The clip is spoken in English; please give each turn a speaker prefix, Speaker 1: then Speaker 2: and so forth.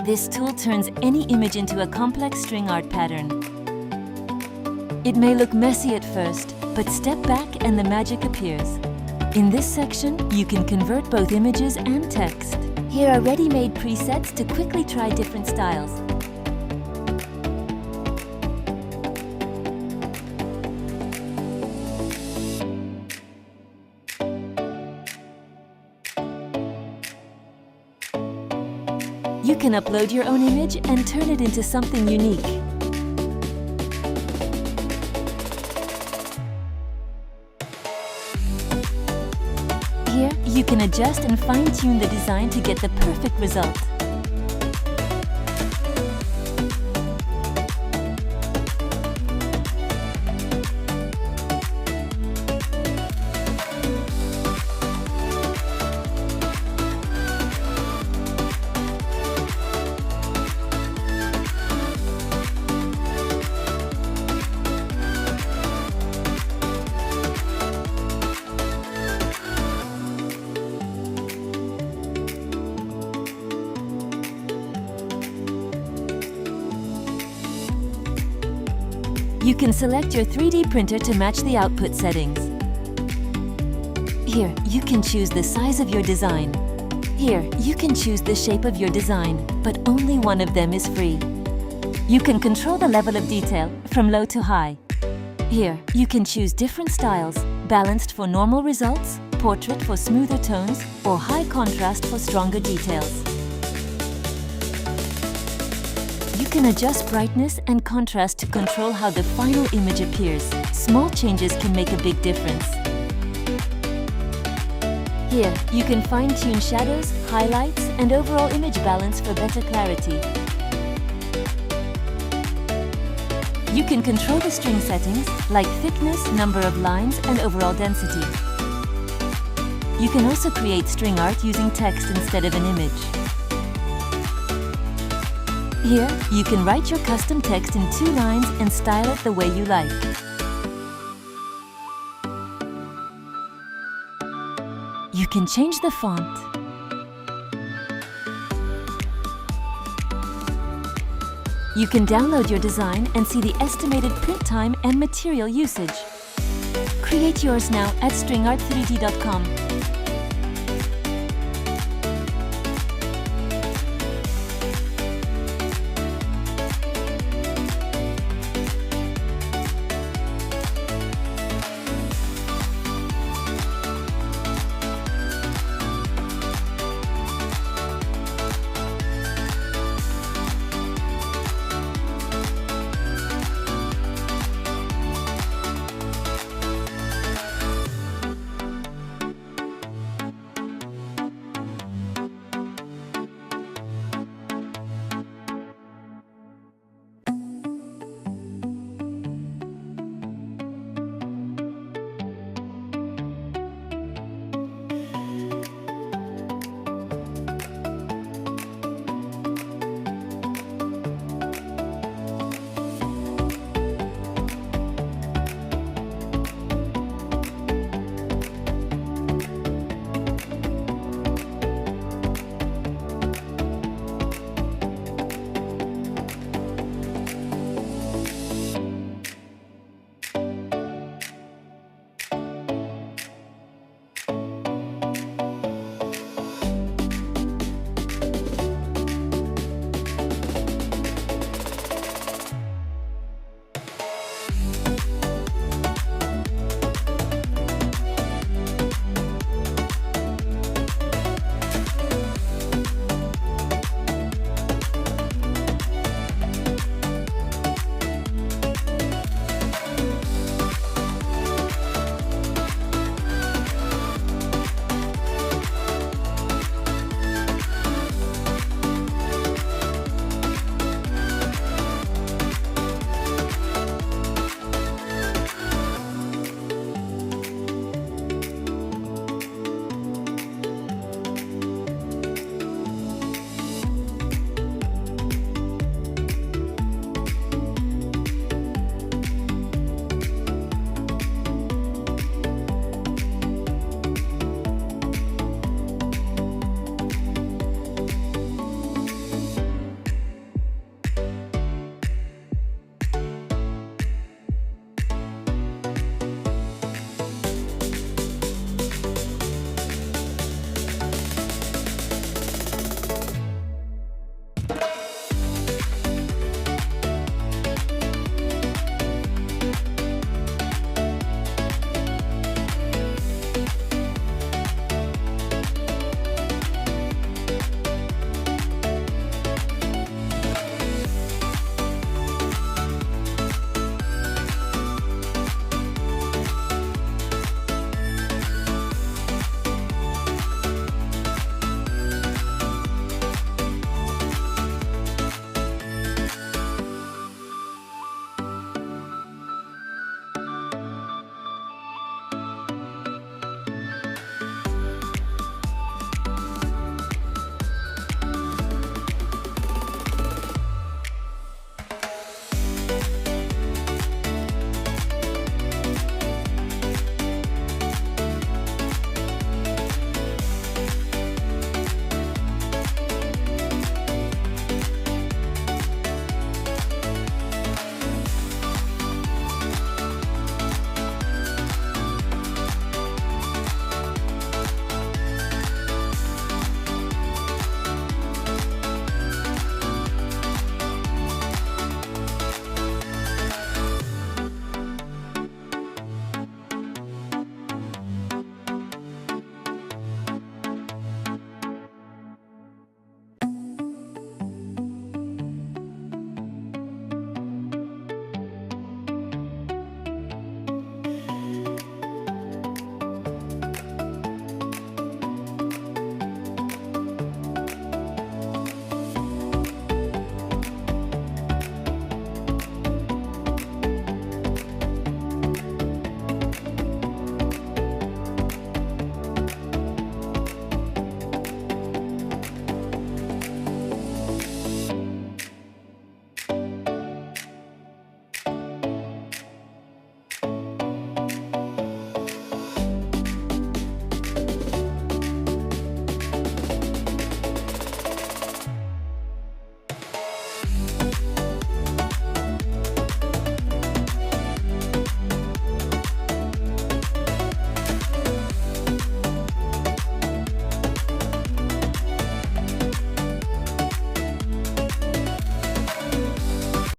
Speaker 1: This tool turns any image into a complex string art pattern. It may look messy at first, but step back and the magic appears. In this section, you can convert both images and text. Here are ready-made presets to quickly try different styles. You can upload your own image and turn it into something unique. Here, you can adjust and fine-tune the design to get the perfect result. You can select your 3D printer to match the output settings. Here, you can choose the size of your design. Here, you can choose the shape of your design, but only one of them is free. You can control the level of detail from low to high. Here, you can choose different styles, balanced for normal results, portrait for smoother tones, or high contrast for stronger details. You can adjust brightness and contrast to control how the final image appears. Small changes can make a big difference. Here, you can fine-tune shadows, highlights, and overall image balance for better clarity. You can control the string settings, like thickness, number of lines, and overall density. You can also create string art using text instead of an image. Here, you can write your custom text in 2 lines and style it the way you like. You can change the font. You can download your design and see the estimated print time and material usage. Create yours now at stringart3d.com.